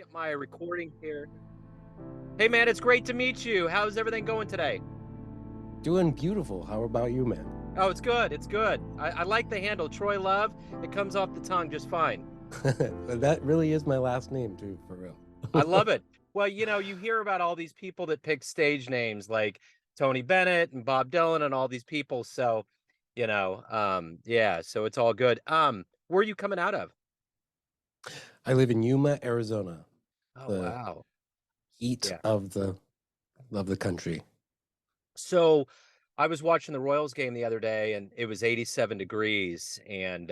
Get my recording here. Hey man, it's great to meet you. How's everything going today? Doing beautiful. How about you, man? Oh, it's good. It's good. I like the handle Troy Love. It comes off the tongue just fine. That really is my last name too, for real. I love it. Well, you hear about all these people that pick stage names like Tony Bennett and Bob Dylan and all these people. So, yeah, so it's all good. Where are you coming out of? I live in Yuma, Arizona, Oh, the wow. heat Yeah. of the country. So I was watching the Royals game the other day and it was 87 degrees and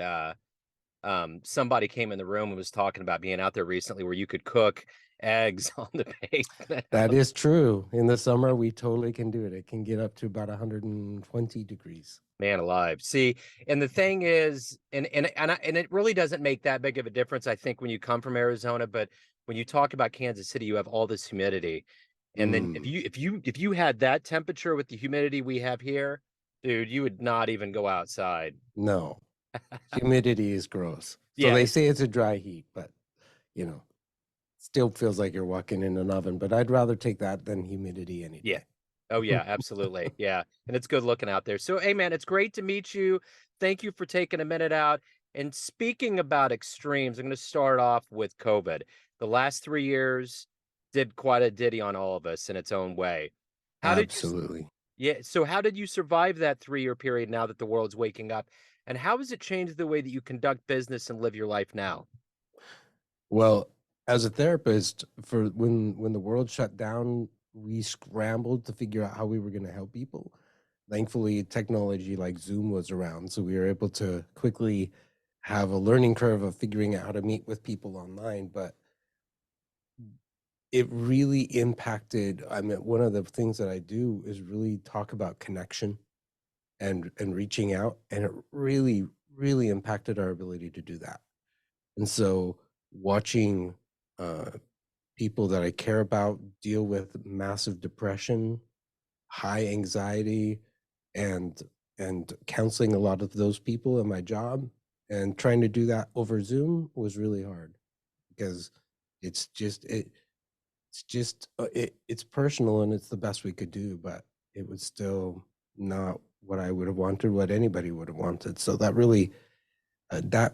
somebody came in the room and was talking about being out there recently where you could cook eggs on the pavement. That is true. In the summer, we totally can do it. It can get up to about 120 degrees. Man alive. See, and the thing is, and it really doesn't make that big of a difference, I think, when you come from Arizona, but when you talk about Kansas City, you have all this humidity. And then if Mm, you had that temperature with the humidity we have here, dude, you would not even go outside. no, humidity is gross. So Yeah, they it's say it's a dry heat, but you know, still feels like you're walking in an oven. But I'd rather take that than humidity any yeah. day. Oh, yeah, absolutely. Yeah, and it's good looking out there. So, hey, man, it's great to meet you. Thank you for taking a minute out. And speaking about extremes, I'm going to start off with COVID. The last 3 years did quite a ditty on all of us in its own way. How did you s Absolutely. Yeah, so how did you survive that 3-year period now that the world's waking up? And how has it changed the way that you conduct business and live your life now? Well, as a therapist, for when the world shut down, we scrambled to figure out how we were going to help people. Thankfully, technology like Zoom was around, so we were able to quickly have a learning curve of figuring out how to meet with people online. But it really impacted. I mean, one of the things that I do is really talk about connection and reaching out, and it really impacted our ability to do that. And so, watching uh, people that I care about deal with massive depression, high anxiety, and counseling a lot of those people in my job, and trying to do that over Zoom was really hard because it's just it's personal and it's the best we could do, but it was still not what I would have wanted, what anybody would have wanted. So that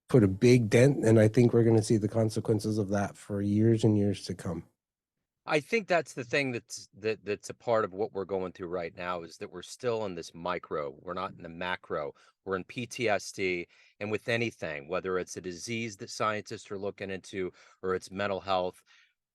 put a big dent, and I think we're going to see the consequences of that for years and years to come. I think that's the thing that's a part of what we're going through right now is that we're still in this micro. We're not in the macro. We're in PTSD. And with anything, whether it's a disease that scientists are looking into or it's mental health,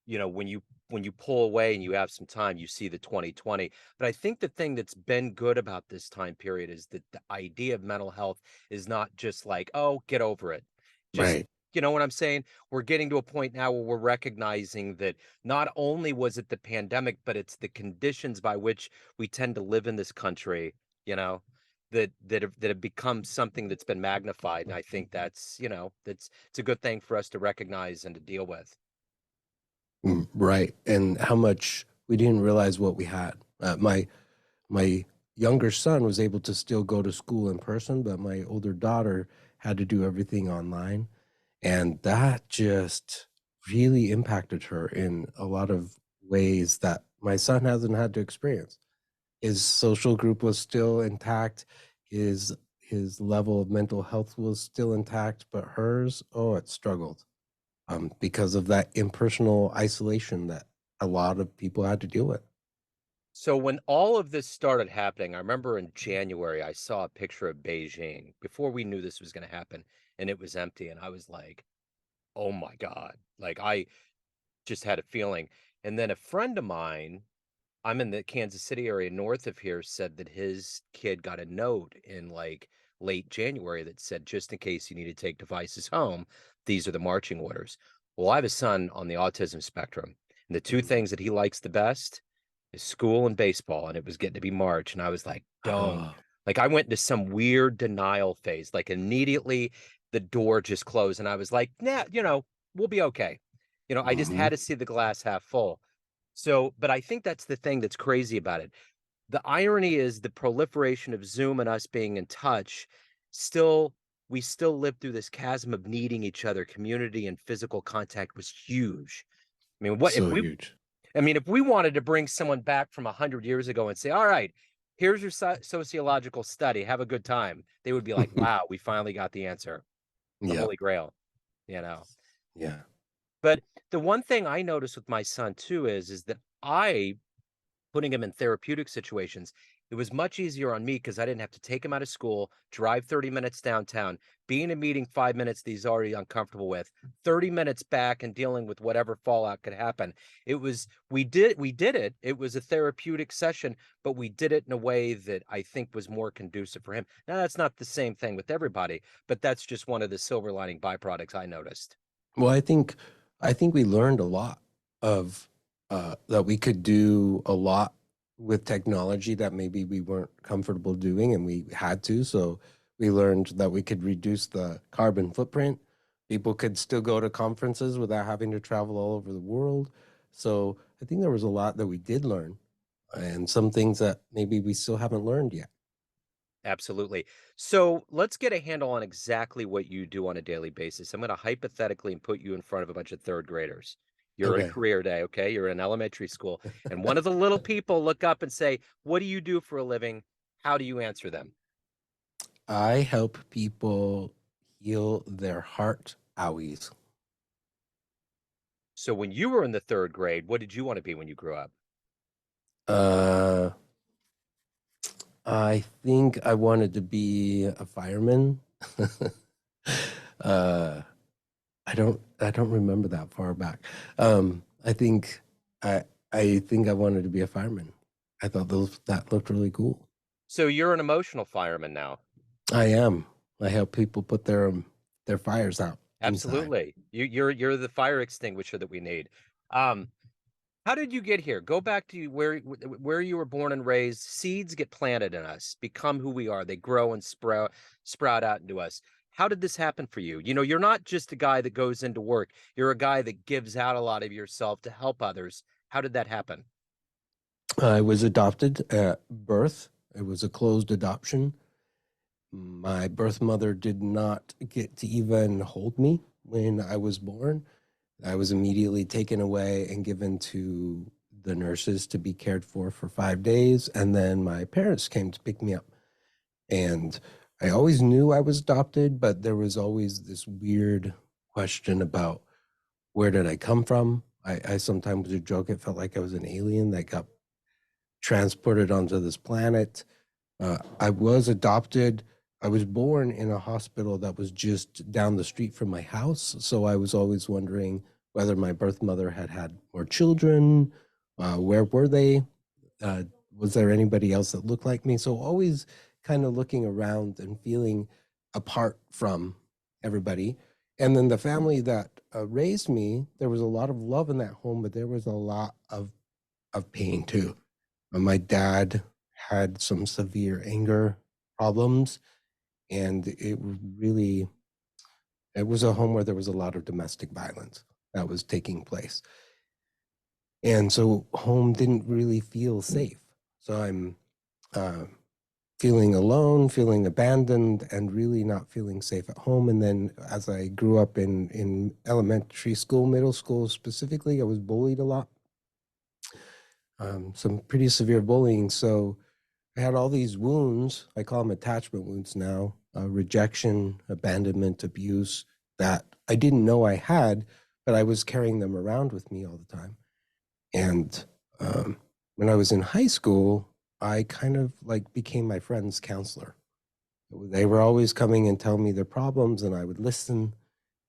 when you pull away and you have some time, you see the 2020. But I think the thing that's been good about this time period is that the idea of mental health is not just like, oh, get over it. Just Right. you know what I'm saying? We're getting to a point now where we're recognizing that not only was it the pandemic, but it's the conditions by which we tend to live in this country, you know, that have become something that's been magnified. And I think that's it's a good thing for us to recognize and to deal with. Right. And how much we didn't realize what we had. My younger son was able to still go to school in person, but my older daughter had to do everything online. And that just really impacted her in a lot of ways that my son hasn't had to experience. His social group was still intact. His level of mental health was still intact, but hers, oh, it struggled because of that impersonal isolation that a lot of people had to deal with. So when all of this started happening, I remember in January, I saw a picture of Beijing before we knew this was going to happen, and it was empty. And I was like, oh my God. Like I just had a feeling. And then a friend of mine, I'm in the Kansas City area north of here, said that his kid got a note in like late January that said, just in case you need to take devices home, these are the marching orders. Well, I have a son on the autism spectrum, and the two Mm. things that he likes the best is school and baseball. And it was getting to be March. And I was like, don't. Oh, Like I went into some weird denial phase. Like immediately the door just closed. And I was like, nah, we'll be okay. I just hmm had to see the glass half full. So, but I think that's the thing that's crazy about it. The irony is the proliferation of Zoom and us being in touch still we still lived through this chasm of needing each other. Community and physical contact was huge. I mean, what if So we huge. I mean, if we wanted to bring someone back from 100 years ago and say, "All right, here's your sociological study. Have a good time." They would be like, "Wow, we finally got the answer, the Yep. holy grail," you know? Yeah. But the one thing I noticed with my son too is that I putting him in therapeutic situations, it was much easier on me because I didn't have to take him out of school, drive 30 minutes downtown, be in a meeting 5 minutes that he's already uncomfortable with, 30 minutes back and dealing with whatever fallout could happen. It was we did it. It was a therapeutic session, but we did it in a way that I think was more conducive for him. Now that's not the same thing with everybody, but that's just one of the silver lining byproducts I noticed. Well, I think we learned a lot of that we could do a lot with technology that maybe we weren't comfortable doing and we had to. So we learned that we could reduce the carbon footprint. People could still go to conferences without having to travel all over the world. So I think there was a lot that we did learn and some things that maybe we still haven't learned yet. Absolutely. So let's get a handle on exactly what you do on a daily basis. I'm going to hypothetically put you in front of a bunch of third graders. You're in Okay. career day, okay? You're in elementary school. And one of the little people look up and say, "What do you do for a living?" How do you answer them? I help people heal their heart owies. So when you were in the third grade, what did you want to be when you grew up? Uh, I think I wanted to be a fireman. uh, I don't remember that far back. I think I think I wanted to be a fireman. I thought those that looked really cool. So you're an emotional fireman now. I am. I help people put their fires out inside. Absolutely. You're the fire extinguisher that we need. Um, How did you get here? Go back to where you were born and raised. Seeds get planted in us, become who we are. They grow and sprout out into us. How did this happen for you? You know, you're not just a guy that goes into work. You're a guy that gives out a lot of yourself to help others. How did that happen? I was adopted at birth. It was a closed adoption. My birth mother did not get to even hold me when I was born. I was immediately taken away and given to the nurses to be cared for 5 days. And then my parents came to pick me up. And I always knew I was adopted, but there was always this weird question about where did I come from? I sometimes would joke it felt like I was an alien that got transported onto this planet. I was adopted. I was born in a hospital that was just down the street from my house. So I was always wondering whether my birth mother had had more children. Where were they? Uh, was there anybody else that looked like me? So always kind of looking around and feeling apart from everybody. And then the family that raised me, there was a lot of love in that home, but there was a lot of pain too. My dad had some severe anger problems, and it was a home where there was a lot of domestic violence that was taking place. And so home didn't really feel safe. So I'm uh, feeling alone, feeling abandoned, and really not feeling safe at home. And then as I grew up in elementary school, middle school specifically, I was bullied a lot, some pretty severe bullying. So I had all these wounds. I call them attachment wounds now, rejection, abandonment, abuse that I didn't know I had, but I was carrying them around with me all the time. And when I was in high school, I kind of like became my friend's counselor. They were always coming and telling me their problems, and I would listen.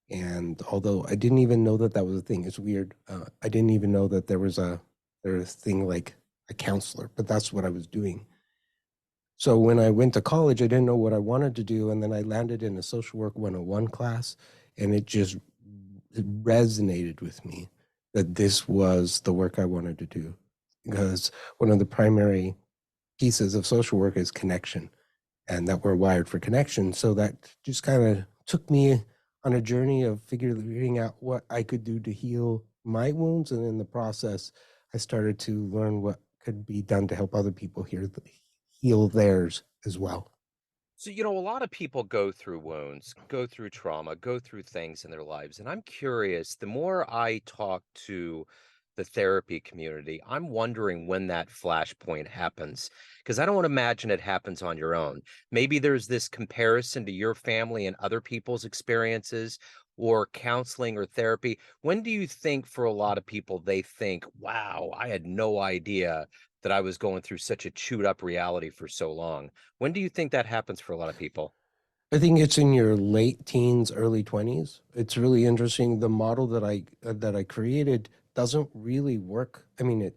And although I didn't even know that that was a thing, it's weird. I didn't even know that there was a thing like a counselor, but that's what I was doing. So when I went to college, I didn't know what I wanted to do, and then I landed in a social work 101 class, and it resonated with me that this was the work I wanted to do. Because one of the primary pieces of social work is connection, and that we're wired for connection. So that just kind of took me on a journey of figuring out what I could do to heal my wounds, and in the process, I started to learn what could be done to help other people heal theirs as well. So, a lot of people go through wounds, go through trauma, go through things in their lives. And I'm curious, the more I talk to the therapy community, I'm wondering when that flashpoint happens. Because I don't imagine it happens on your own. Maybe there's this comparison to your family and other people's experiences or counseling or therapy. When do you think for a lot of people, they think, wow, I had no idea that I was going through such a chewed up reality for so long? When do you think that happens for a lot of people? I think it's in your late teens, early 20s. It's really interesting. The model that I created doesn't really work. I mean,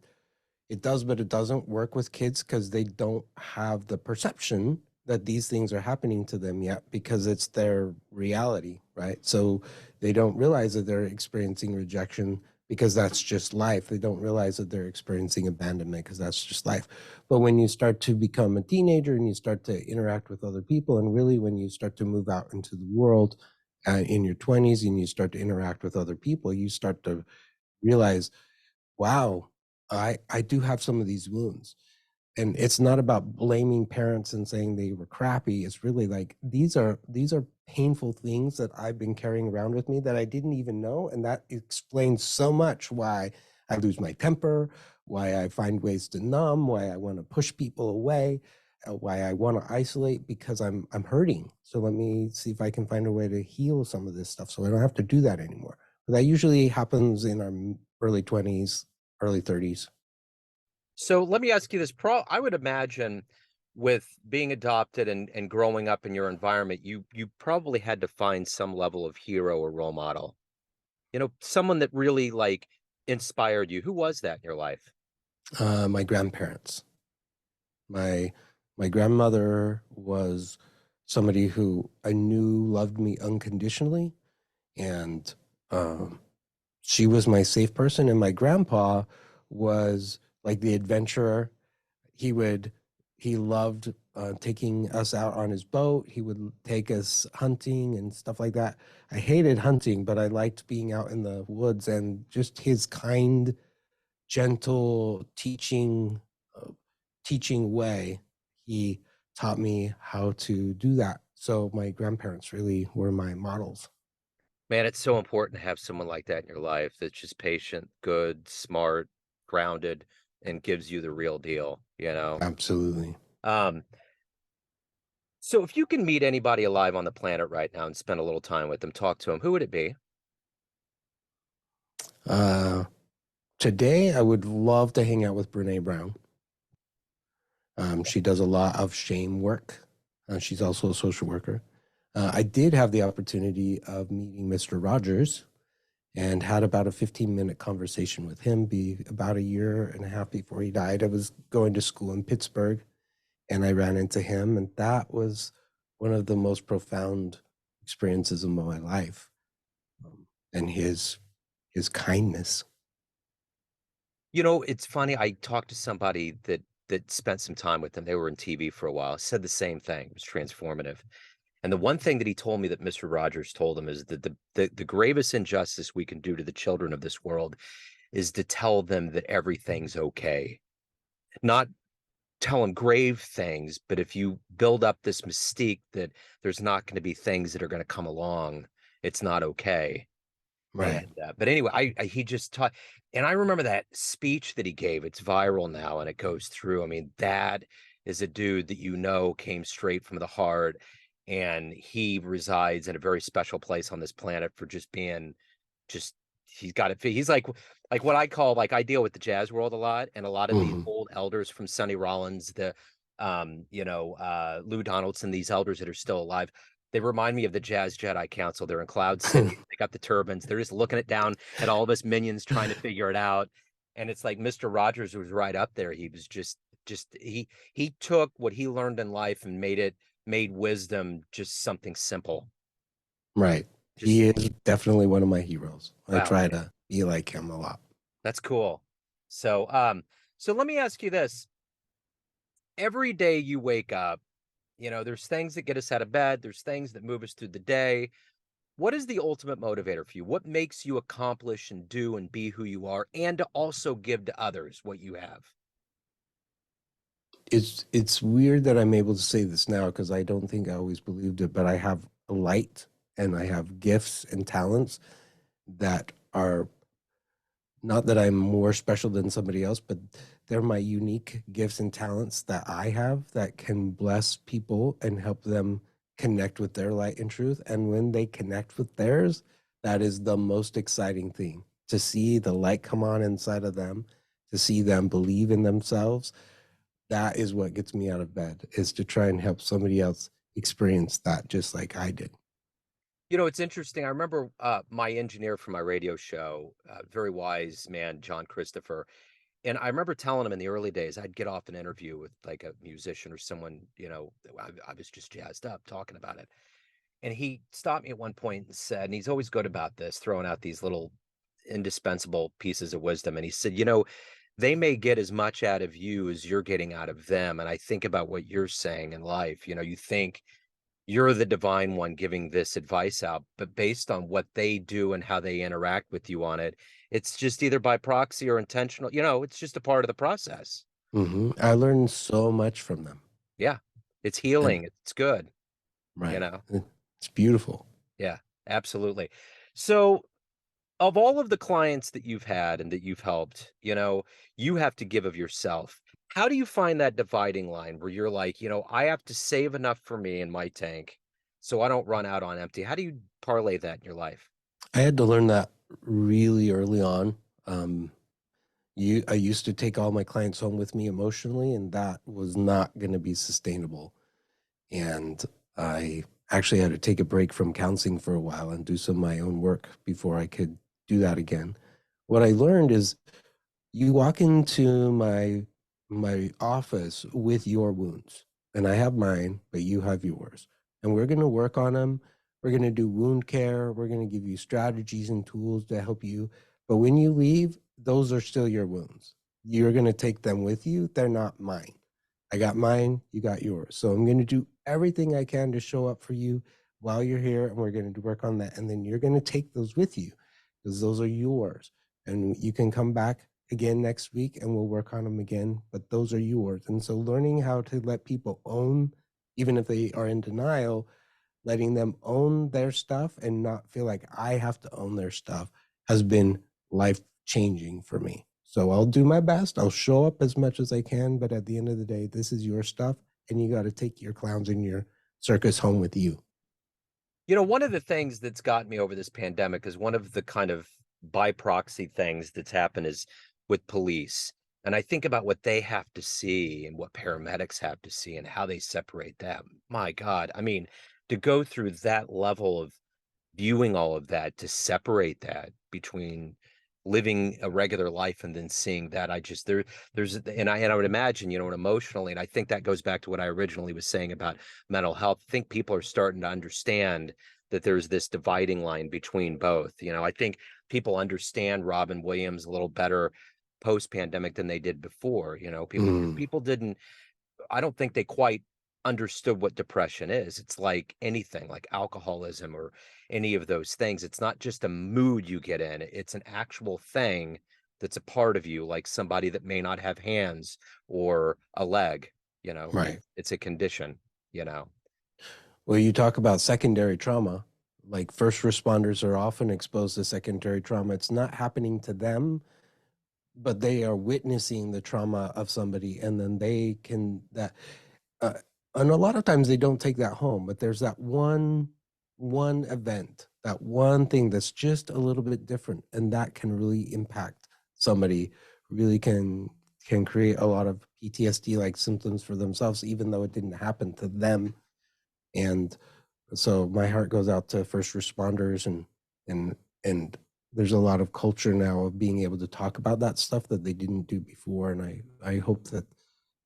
it does, but it doesn't work with kids because they don't have the perception that these things are happening to them yet because it's their reality, right? So they don't realize that they're experiencing rejection because that's just life. They don't realize that they're experiencing abandonment because that's just life. But when you start to become a teenager and you start to interact with other people, and really when you start to move out into the world in your 20s and you start to interact with other people, you start to realize, wow, I do have some of these wounds. And it's not about blaming parents and saying they were crappy. It's really like these are painful things that I've been carrying around with me that I didn't even know. And that explains so much why I lose my temper, why I find ways to numb, why I want to push people away, why I want to isolate because I'm hurting. So let me see if I can find a way to heal some of this stuff so I don't have to do that anymore. But that usually happens in our early 20s, early 30s. So let me ask you this. I would imagine with being adopted and growing up in your environment, you probably had to find some level of hero or role model. Someone that really like inspired you. Who was that in your life? My grandparents. My my grandmother was somebody who I knew loved me unconditionally, and um, she was my safe person. And my grandpa was like the adventurer. He would he loved taking us out on his boat. He would take us hunting and stuff like that. I hated hunting, but I liked being out in the woods and just his kind, gentle uh, teaching way. He taught me how to do that. So my grandparents really were my models. Man, it's so important to have someone like that in your life that's just patient, good, smart, grounded, and gives you the real deal. Absolutely. Um, so if you can meet anybody alive on the planet right now and spend a little time with them, talk to them, who would it be? Uh, Today, I would love to hang out with Brene Brown. She does a lot of shame work. She's also a social worker. I did have the opportunity of meeting Mr. Rogers and had about a 15-minute conversation with him be about a year and a half before he died. I was going to school in Pittsburgh and I ran into him, and that was one of the most profound experiences of my life. And his kindness. It's funny. I talked to somebody that spent some time with them. They were in TV for a while. Said the same thing. It was transformative. And the one thing that he told me that Mr. Rogers told him is that the gravest injustice we can do to the children of this world is to tell them that everything's okay. Not tell them grave things, but if you build up this mystique that there's not going to be things that are going to come along, it's not okay. Right. But anyway, he just taught, and I remember that speech that he gave. It's viral now, and it goes through. I mean, that is a dude that came straight from the heart, and he resides in a very special place on this planet for just being just he's got it. He's like what I call like I deal with the jazz world a lot, and a lot of these Hmm. old elders from Sonny Rollins, the Lou Donaldson, these elders that are still alive. They remind me of the Jazz Jedi Council. They're in Cloud City. They got the turbans. They're just looking it down at all of us minions trying to figure it out. And it's like Mr. Rogers was right up there. He was just he took what he learned in life and made wisdom just something simple. Right. Just He is definitely one of my heroes. I wow, try to be like him a lot. that's cool. So let me ask you this. Every day you wake up, there's things that get us out of bed, there's things that move us through the day. What is the ultimate motivator for you? What makes you accomplish and do and be who you are and to also give to others what you have? It's weird that I'm able to say this now because I don't think I always believed it, but I have a light and I have gifts and talents that are not that I'm more special than somebody else, but they're my unique gifts and talents that I have that can bless people and help them connect with their light and truth. And when they connect with theirs, that is the most exciting thing to see the light come on inside of them, to see them believe in themselves. That is what gets me out of bed, is to try and help somebody else experience that just like I did. You know, it's interesting. I remember my engineer for my radio show, very wise man, John Christopher. And I remember telling him in the early days, I'd get off an interview with like a musician or someone, I was just jazzed up talking about it. And he stopped me at one point and said, and he's always good about this, throwing out these little indispensable pieces of wisdom. And he said, they may get as much out of you as you're getting out of them. And I think about what you're saying in life. You think you're the divine one giving this advice out, but based on what they do and how they interact with you on it, it's just either by proxy or intentional. It's just a part of the process. I learned so much from them. Yeah. It's And healing. It's good, you right. know? It's beautiful. Yeah, absolutely. So, of all of the clients that you've had and that you've helped, you have to give of yourself. How do you find that dividing line where you're like, I have to save enough for me in my tank so I don't run out on empty? How do you parlay that in your life? I had to learn that really early on. Um, I used to take all my clients home with me emotionally, and that was not going to be sustainable. And I actually had to take a break from counseling for a while and do some of my own work before I could do that again. What I learned is you walk into my office with your wounds, and I have mine, but you have yours. And we're going to work on them. We're going to do wound care. We're going to give you strategies and tools to help you. But when you leave, those are still your wounds. You're going to take them with you. They're not mine. I got mine, you got yours. So I'm going to do everything I can to show up for you while you're here, and we're going to work on that. And then you're going to take those with you because those are yours. And you can come back again next week and we'll work on them again, but those are yours. And so learning how to let people own, even if they are in denial, letting them own their stuff and not feel like I have to own their stuff has been life changing for me. So I'll do my best. I'll show up as much as I can, but at the end of the day, this is your stuff and you got to take your clowns and your circus home with you. One of the things that's gotten me over this pandemic is one of the kind of by proxy things that's happened is with police. And I think about what they have to see and what paramedics have to see and how they separate them. My God. I mean, to go through that level of viewing all of that, to separate that between living a regular life and then seeing that, and I would imagine, and emotionally, and I think that goes back to what I originally was saying about mental health. I think people are starting to understand that there's this dividing line between both. I think people understand Robin Williams a little better post pandemic than they did before. People, because Mm, people didn't, I don't think they quite understood what depression is. It's like anything, like alcoholism or any of those things. It's not just a mood you get in, it's an actual thing that's a part of you, like somebody that may not have hands or a leg, right. it's a condition, you know. Well, you talk about secondary trauma. Like first responders are often exposed to secondary trauma. It's not happening to them, but they are witnessing the trauma of somebody, and then they can that. Uh, and a lot of times they don't take that home, but there's that one event, that one thing that's just a little bit different, and that can really impact somebody. Really can create a lot of PTSD like symptoms for themselves, even though it didn't happen to them. And so my heart goes out to first responders and there's a lot of culture now of being able to talk about that stuff that they didn't do before. And I hope that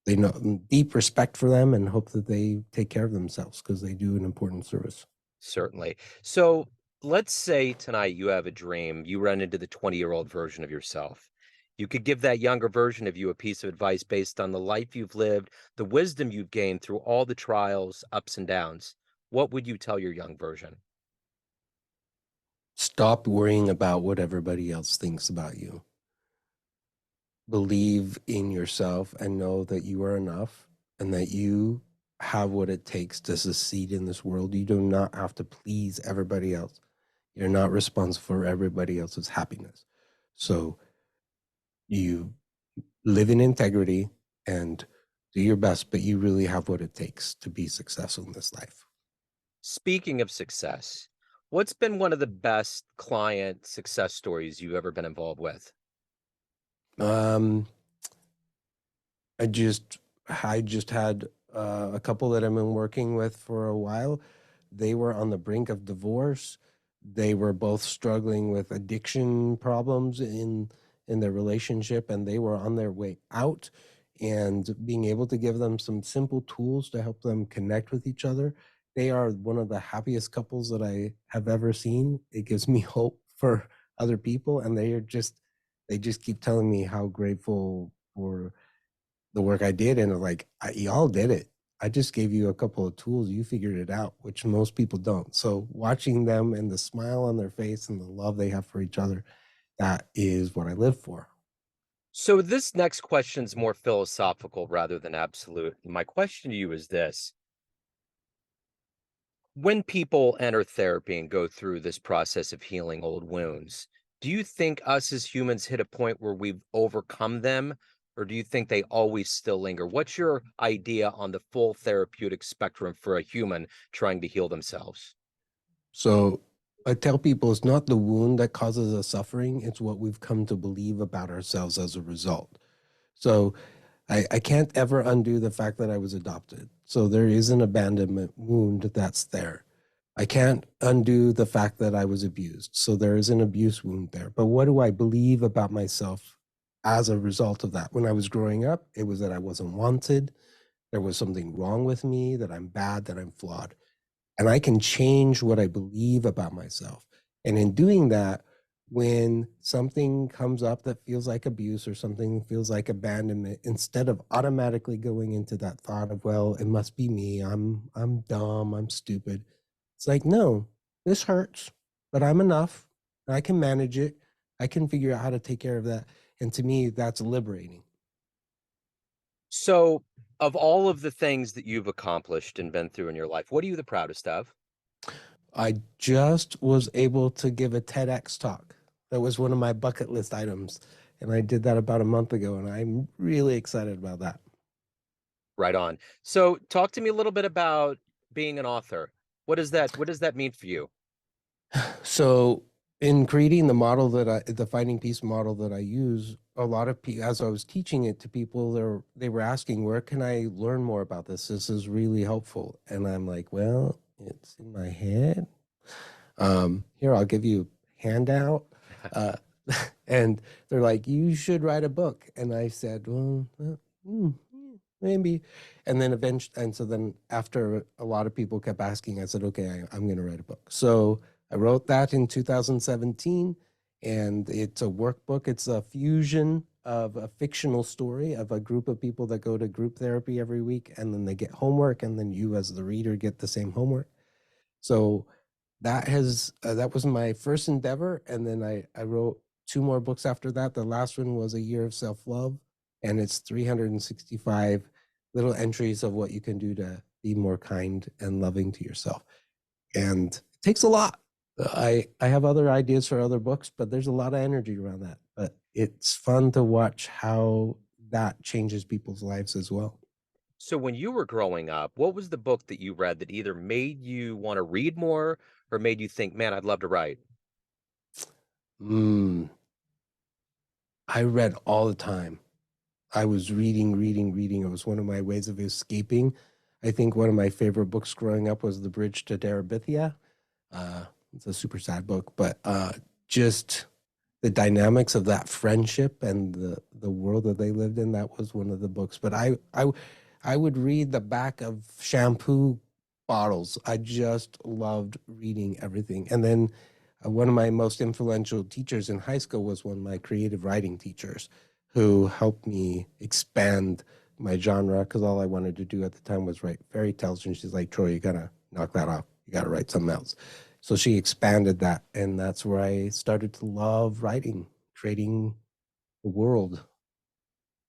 they know deep respect for them and hope that they take care of themselves because they do an important service. Certainly. So let's say tonight you have a dream, you run into the 20-year-old version of yourself. You could give that younger version of you a piece of advice based on the life you've lived, the wisdom you've gained through all the trials, ups and downs. What would you tell your young version? Stop worrying about what everybody else thinks about you. Believe in yourself and know that you are enough and that you have what it takes to succeed in this world. You do not have to please everybody else. You're not responsible for everybody else's happiness. So you live in integrity and do your best, but you really have what it takes to be successful in this life. Speaking of success, what's been one of the best client success stories you've ever been involved with? Um, I just I just had a couple that I've been working with for a while. They were on the brink of divorce. They were both struggling with addiction problems in their relationship, and they were on their way out. And being able to give them some simple tools to help them connect with each other. They are one of the happiest couples that I have ever seen. It gives me hope for other people, and they just keep telling me how grateful for the work I did, and like, y'all did it. I just gave you a couple of tools. You figured it out, which most people don't. So watching them and the smile on their face and the love they have for each other, that is what I live for. So this next question's more philosophical rather than absolute. My question to you is this: when people enter therapy and go through this process of healing old wounds, do you think us as humans hit a point where we've overcome them, or do you think they always still linger? What's your idea on the full therapeutic spectrum for a human trying to heal themselves? So I tell people it's not the wound that causes us suffering, it's what we've come to believe about ourselves as a result. So I can't ever undo the fact that I was adopted. So there is an abandonment wound that's there. I can't undo the fact that I was abused. So there is an abuse wound there. But what do I believe about myself as a result of that? When I was growing up, it was that I wasn't wanted. There was something wrong with me, that I'm bad, that I'm flawed, and I can change what I believe about myself. And in doing that, when something comes up that feels like abuse or something feels like abandonment, instead of automatically going into that thought of, well, it must be me, I'm dumb, I'm stupid. It's like, no, this hurts, but I'm enough. I can manage it. I can figure out how to take care of that. And to me, that's liberating. So, of all of the things that you've accomplished and been through in your life, what are you the proudest of? I just was able to give a TEDx talk. That was one of my bucket list items. And I did that about a month ago, and I'm really excited about that. Right on. So, talk to me a little bit about being an author. What does that mean for you? So, in creating the finding peace model that I use, a lot of people, as I was teaching it to people, they were asking, where can I learn more about this? This is really helpful. And I'm like, well, it's in my head. Here, I'll give you a handout. Uh, and they're like, you should write a book. And I said, well, maybe. And then eventually, and so then after a lot of people kept asking, I said, okay, I'm going to write a book. So I wrote that in 2017, and it's a workbook. It's a fusion of a fictional story of a group of people that go to group therapy every week, and then they get homework, and then you as the reader get the same homework. So that was my first endeavor, and then I wrote two more books after that. The last one was A Year of Self-Love, and it's 365 little entries of what you can do to be more kind and loving to yourself. And it takes a lot. I have other ideas for other books, but there's a lot of energy around that. But it's fun to watch how that changes people's lives as well. So, when you were growing up, what was the book that you read that either made you want to read more or made you think, man, I'd love to write? Mm, I read all the time. I was reading, reading, reading. It was one of my ways of escaping. I think one of my favorite books growing up was The Bridge to Terabithia. Uh, it's a super sad book, but just the dynamics of that friendship and the world that they lived in. That was one of the books. But I would read the back of shampoo bottles. I just loved reading everything. And then one of my most influential teachers in high school was one of my creative writing teachers who helped me expand my genre because all I wanted to do at the time was write fairy tales. And she's like, Troy, you gotta knock that off. You gotta write something else. So she expanded that, and that's where I started to love writing, creating the world.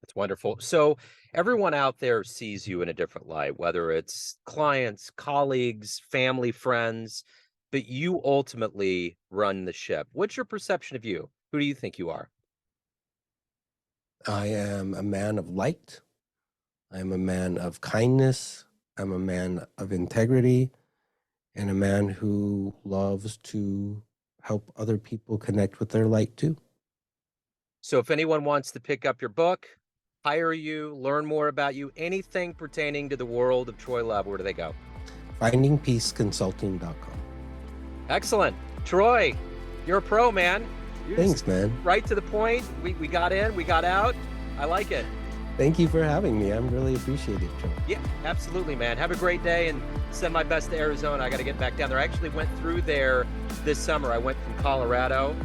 It's wonderful. So everyone out there sees you in a different light, whether it's clients, colleagues, family, friends, but you ultimately run the ship. What's your perception of you? Who do you think you are? I am a man of light. I am a man of kindness. I'm a man of integrity and a man who loves to help other people connect with their light too. So if anyone wants to pick up your book, hire you, learn more about you, anything pertaining to the world of Troy Love, where do they go? Findingpeaceconsulting.com. Excellent. Troy, you're a pro, man. You're just Thanks, man. right to the point. We got in, we got out. I like it. Thank you for having me. I'm really appreciate it, Joe. Yeah, absolutely, man. Have a great day and send my best to Arizona. I got to get back down there. I actually went through there this summer. I went from Colorado,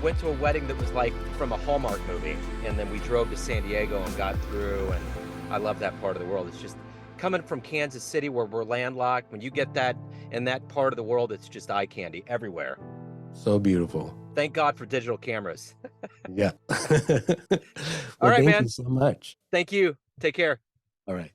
went to a wedding that was like from a Hallmark movie, and then we drove to San Diego and got through. And I love that part of the world. It's just coming from Kansas City where we're landlocked. When you get that in that part of the world, it's just eye candy everywhere. So beautiful. Thank God for digital cameras. Yeah. All Well, right, thank man. you so much. Thank you. Take care. All right.